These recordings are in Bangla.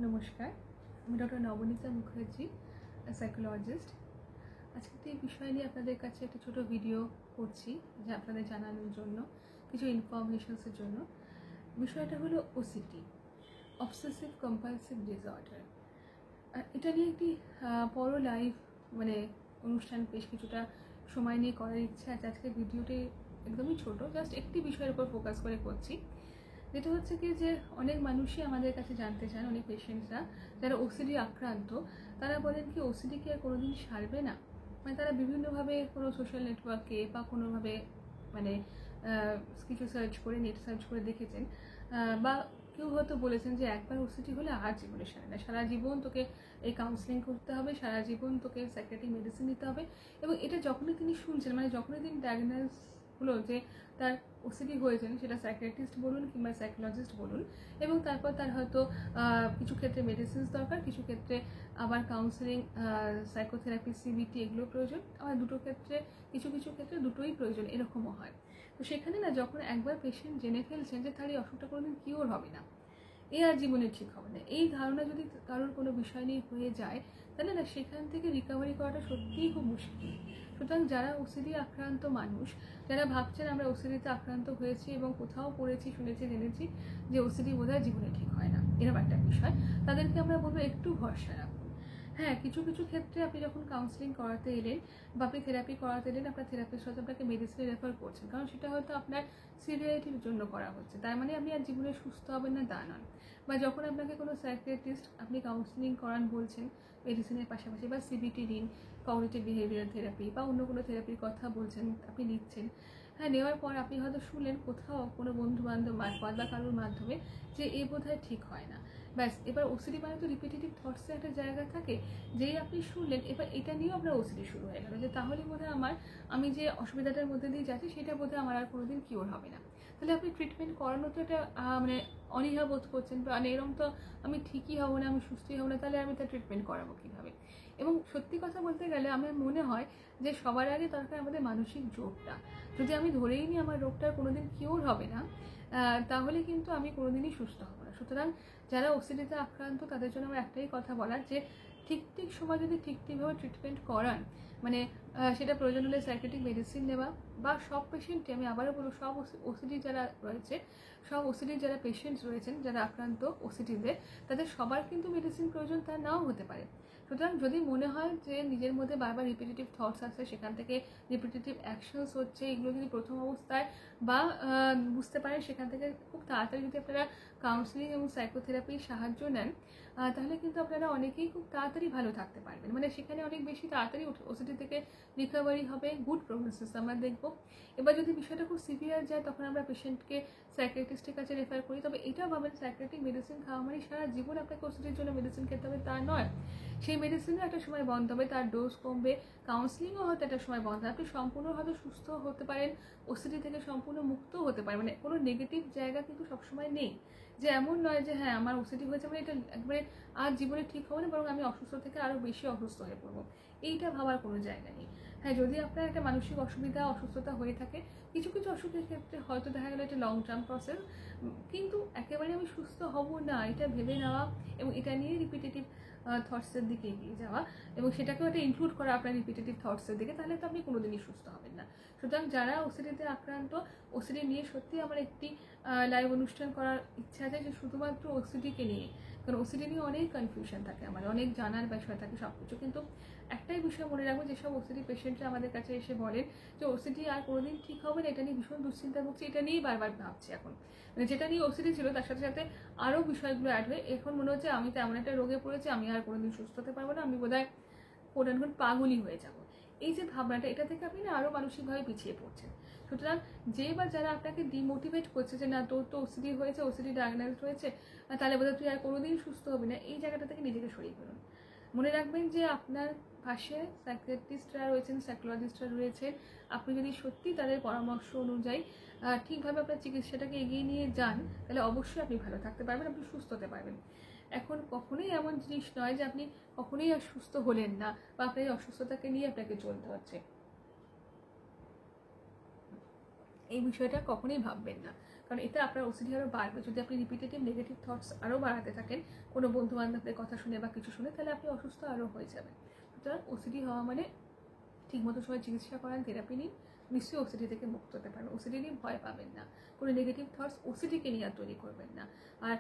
নমস্কার, আমি ডক্টর নবনীতা মুখার্জি, সাইকোলজিস্ট। আজকে এই বিষয় নিয়ে আপনাদের কাছে একটা ছোট ভিডিও করছি, যা আপনাদের জানানোর জন্য, কিছু ইনফরমেশনসের জন্য। বিষয়টা হলো ওসিডি, অবসেসিভ কম্পালসিভ ডিসঅর্ডার। এটা নিয়ে একটি বড় লাইভ অনুষ্ঠান বেশ কিছুটা সময় নিয়ে করার ইচ্ছা আছে। আজকে ভিডিওটি একদমই ছোট, জাস্ট একটি বিষয়ের উপর ফোকাস করে করছি, যেটা হচ্ছে কি যে অনেক মানুষই আমাদের কাছে জানতে চান, অনেক পেশেন্টসরা যারা ওসিডি আক্রান্ত, তারা বলেন কি ওসিডি কি আর কোনোদিন সারবে না। তারা বিভিন্নভাবে কোনো সোশ্যাল নেটওয়ার্কে বা কোনোভাবে কিছু সার্চ করে, নেট সার্চ করে দেখেছেন, বা কেউ হয়তো বলেছেন যে একবার ওসিডি হলে আর জীবনে সারে না, সারা জীবন তোকে এই কাউন্সেলিং করতে হবে, সারা জীবন তোকে সাইকিয়াট্রিক মেডিসিন নিতে হবে। এবং এটা যখনই তিনি শুনছেন, যখনই তিনি ডায়াগনোস হলো যে তার ওসিডি হয়েছেন, সেটা সাইকিয়াট্রিস্ট বলুন কিংবা সাইকোলজিস্ট বলুন, এবং তারপর তার হয়তো কিছু ক্ষেত্রে মেডিসিনস দরকার, কিছু ক্ষেত্রে আবার কাউন্সেলিং, সাইকোথেরাপি, সিবিটি এগুলো প্রয়োজন, আবার কিছু ক্ষেত্রে দুটোই প্রয়োজন, এরকমও হয়। তো সেখানে যখন একবার পেশেন্ট জেনে ফেলছেন যে তার এই অসুখটা কোনোদিন কিওর হবে না, এ আর জীবনে ঠিক হবে না, এই ধারণা যদি কারোর কোনো বিষয় নিয়ে হয়ে যায়, তাহলে সেখান থেকে রিকভারি করাটা সত্যিই খুব মুশকিল। সুতরাং যারা ওসিডি আক্রান্ত মানুষ, যারা ভাবছেন আমরা ওসিডিতে আক্রান্ত হয়েছি এবং কোথাও পড়েছি, শুনেছি, জেনেছি যে ওসিডি বোধহয় জীবনে ঠিক হয় না, এরকম একটা বিষয়, তাদেরকে আমরা বলবো একটু ভরসা রাখুন। হ্যাঁ, কিছু ক্ষেত্রে আপনি যখন কাউন্সেলিং করাতে এলেন বা আপনি থেরাপি করাতে এলেন, আপনার থেরাপিস্ট হয়তো আপনাকে মেডিসিন রেফার করছেন, কারণ সেটা হয়তো আপনার সিরিয়ারিটির জন্য করা হচ্ছে, তার মানে আপনি আর জীবনে সুস্থ হবেন না, তা নয়। বা যখন আপনাকে কোনো সাইকিয়াট্রিস্ট আপনি কাউন্সেলিং করান বলছেন মেডিসিনের পাশাপাশি, বা সিবিটি নিন, কগনিটিভ বিহেভিয়ার থেরাপি বা অন্য কোনো থেরাপির কথা বলছেন, আপনি নিচ্ছেন, হ্যাঁ, নেওয়ার পর আপনি হয়তো শুনলেন কোথাও কোনো বন্ধু বান্ধব মারফত বা কারোর মাধ্যমে যে এ বোধহয় ঠিক হয় না। ব্যাস, এবার ওসিডি তো রিপিটেটিভ থটসের একটা জায়গা থাকে, যেই আপনি শুনলেন এবার এটা নিয়েও আপনার ওসিডি শুরু হয়ে গেল, যে তাহলে বোধহয় আমি যে অসুবিধাটার মধ্যে দিয়ে যাচ্ছি সেটা বোধহয় আমার আর কোনোদিন কিওর হবে না। তাহলে আপনি ট্রিটমেন্ট করানো তো এটা অনীহা বোধ করছেন, বা এরকম তো আমি ঠিকই হবো না, আমি সুস্থই হবো না, তাহলে আমি তার ট্রিটমেন্ট করাবো কীভাবে। এবং সত্যি কথা বলতে গেলে আমার মনে হয় যে সবার আগে দরকার আমাদের মানসিক জোরটা। যদি আমি ধরেই নিই আমার রোগটার কোনোদিন কিওর হবে না, তাহলে কিন্তু আমি কোনোদিনই সুস্থ হব না। সুতরাং যারা ওসিডিতে আক্রান্ত, তাদের জন্য আমার একটাই কথা বলার, যে ঠিক সময় যদি ঠিকভাবে ট্রিটমেন্ট করান, সেটা প্রয়োজন হলে সাইকিয়াট্রিক মেডিসিন নেওয়া, বা সব পেশেন্টই, আমি আবারও বলবো, সব ওসিডি যারা রয়েছে, সব ওসিডির যারা পেশেন্টস রয়েছেন, যারা আক্রান্ত ওসিডিতে, তাদের সবার কিন্তু মেডিসিন প্রয়োজন তা নাও হতে পারে। সুতরাং যদি মনে হয় যে নিজের মধ্যে বারবার রিপিটেটিভ থটস আছে, সেখান থেকে রিপিটেটিভ অ্যাকশনস হচ্ছে, এগুলো যদি প্রথম অবস্থায় বা বুঝতে পারেন, সেখান থেকে খুব তাড়াতাড়ি যদি আপনারা কাউন্সেলিং এবং সাইকোথেরাপির সাহায্য নেন, তাহলে কিন্তু আপনারা অনেকেই খুব তাড়াতাড়ি ভালো থাকতে পারবেন। সেখানে অনেক বেশি তাড়াতাড়ি ওসিডি থেকে রিকভারি হবে, গুড প্রোগ্নোসিস আমরা দেখব। এবার যদি বিষয়টা খুব সিভিয়ার যায়, তখন আমরা পেশেন্টকে সাইকিয়াট্রিস্টের কাছে রেফার করি। তবে এটাও ভাবেন, সাইকিয়াট্রিক মেডিসিন খাওয়া সারা জীবন আপনাকে ওসিডির জন্য মেডিসিন খেতে হবে তা নয়। সেই মেডিসিনও একটা সময় বন্ধ হবে, তার ডোজ কমবে, কাউন্সেলিংও হয়তো একটা সময় বন্ধ হবে, আপনি সম্পূর্ণ হয়তো সুস্থ হতে পারেন, ওসিডি থেকে সম্পূর্ণ মুক্ত হতে পারেন। কোনো নেগেটিভ জায়গা কিন্তু সবসময় নেই, যে এমন নয় যে হ্যাঁ আমার ওসিডি হয়েছে এটা একবারে আর জীবনে ঠিক হবে না, বরং আমি অসুস্থ থেকে আরও বেশি অসুস্থ হয়ে পড়বো, এইটা ভাবার কোনো জায়গা নেই। হ্যাঁ, যদি আপনার একটা মানসিক অসুস্থতা হয়ে থাকে, কিছু অসুখের ক্ষেত্রে হয়তো দেখা গেলো এটা লং টার্ম প্রসেস, কিন্তু একেবারে আমি সুস্থ হব না এটা ভেবে নেওয়া এবং এটা নিয়ে রিপিটেটিভ থটসের দিকে এগিয়ে যাওয়া, এবং সেটাকেও একটা ইনক্লুড করা আপনার রিপিটেটিভ থটসের দিকে, তাহলে তো আপনি কোনোদিনই সুস্থ হবেন না। সুতরাং যারা ওসিডিতে আক্রান্ত, ওসিডি নিয়ে সত্যি আমার একটি লাইভ অনুষ্ঠান করার ইচ্ছা আছে, যে শুধুমাত্র ওসিডিকে নিয়ে, কারণ ওসিডি নিয়ে অনেক কনফিউশন থাকে, আমার অনেক জানার বিষয় থাকে সব কিছু। কিন্তু একটাই বিষয় মনে রাখবো, যেসব ওসিডি পেশেন্টরা আমাদের কাছে এসে বলেন যে ওসিডি আর কোনোদিন ঠিক হবে না, এটা নিয়ে ভীষণ দুশ্চিন্তা ভুগছি, এটা নিয়েই বারবার ভাবছি এখন, যেটা নিয়ে ওসিডি ছিল তার সাথে সাথে আরও বিষয়গুলো অ্যাড হয়ে এখন মনে হচ্ছে আমি তো এমন একটা রোগে পড়েছি, আমি আর কোনোদিন সুস্থ হতে পারবো না, আমি বোধহয় পাগলই হয়ে যাবো। এই যে ভাবনাটা, এটা থেকে আপনি আরও মানসিকভাবে পিছিয়ে পড়ছেন। সুতরাং যে বা যারা আপনাকে ডিমোটিভেট করছে যে না তোর তো ওসিডি হয়েছে, ওসিডি ডায়াগনোজ হয়েছে, তাহলে বোধহয় তুই আর কোনোদিন সুস্থ হবি না, এই জায়গাটা থেকে নিজেকে সরিয়ে ফেলুন। মনে রাখবেন যে আপনার পাশে সাইকিয়াট্রিস্টরা রয়েছেন, সাইকোলজিস্টরা রয়েছেন। আপনি যদি সত্যি তাদের পরামর্শ অনুযায়ী ঠিকভাবে আপনার চিকিৎসাটাকে এগিয়ে নিয়ে যান, তাহলে অবশ্যই আপনি ভালো থাকতে পারবেন, আপনি সুস্থ হতে পারবেন। এখন কখনোই এমন জিনিস নয় যে আপনি কখনোই আর সুস্থ হলেন না, বা আপনার এই অসুস্থতাকে নিয়ে আপনাকে চলতে হচ্ছে, এই বিষয়টা কখনোই ভাববেন না। কারণ এতে আপনার ওসিডি আরও বাড়বে। যদি আপনি রিপিটেটিভ নেগেটিভ থটস আরও বাড়াতে থাকেন কোনো বন্ধু বান্ধবদের কথা শুনে বা কিছু শুনে, তাহলে আপনি অসুস্থ আরও হয়ে যাবেন। সুতরাং ওসিডি হওয়া মানে ঠিকমতো সময় চিকিৎসা করান, থেরাপি নিন, নিশ্চয়ই ওসিডি থেকে মুক্ত হতে পারেন। ওসিডি নিয়ে ভয় পাবেন না, কোনো নেগেটিভ থটস ওসিডিকে নিয়ে আর তৈরি করবেন না। আর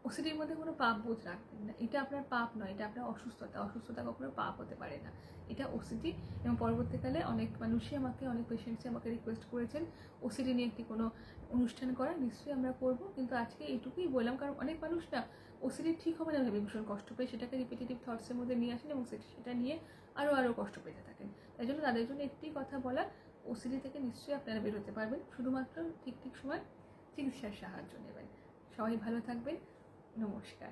ওসিডির মধ্যে কোনো পাপ বোধ রাখবেন না, এটা আপনার পাপ নয়, এটা আপনার অসুস্থতা। অসুস্থতা কখনো পাপ হতে পারে না, এটা ওসিডি। এবং পরবর্তীকালে অনেক মানুষই আমাকে, অনেক পেশেন্টসই আমাকে রিকোয়েস্ট করেছেন ওসিডি নিয়ে একটি কোনো অনুষ্ঠান করা, নিশ্চয়ই আমরা করব। কিন্তু আজকে এইটুকুই বললাম, কারণ অনেক মানুষ না ওসিডি ঠিক হবে না ভেবে ভীষণ কষ্ট পেয়ে সেটাকে রিপিটেটিভ থটসের মধ্যে নিয়ে আসেন এবং সেটা নিয়ে আরও কষ্ট পেতে থাকেন। তাই জন্য তাদের জন্য একটি কথা বলা, ওসিডি থেকে নিশ্চয়ই আপনারা বেরোতে পারবেন, শুধুমাত্র ঠিক সময় চিকিৎসার সাহায্য নেবেন। সবাই ভালো থাকবেন, নমস্কার।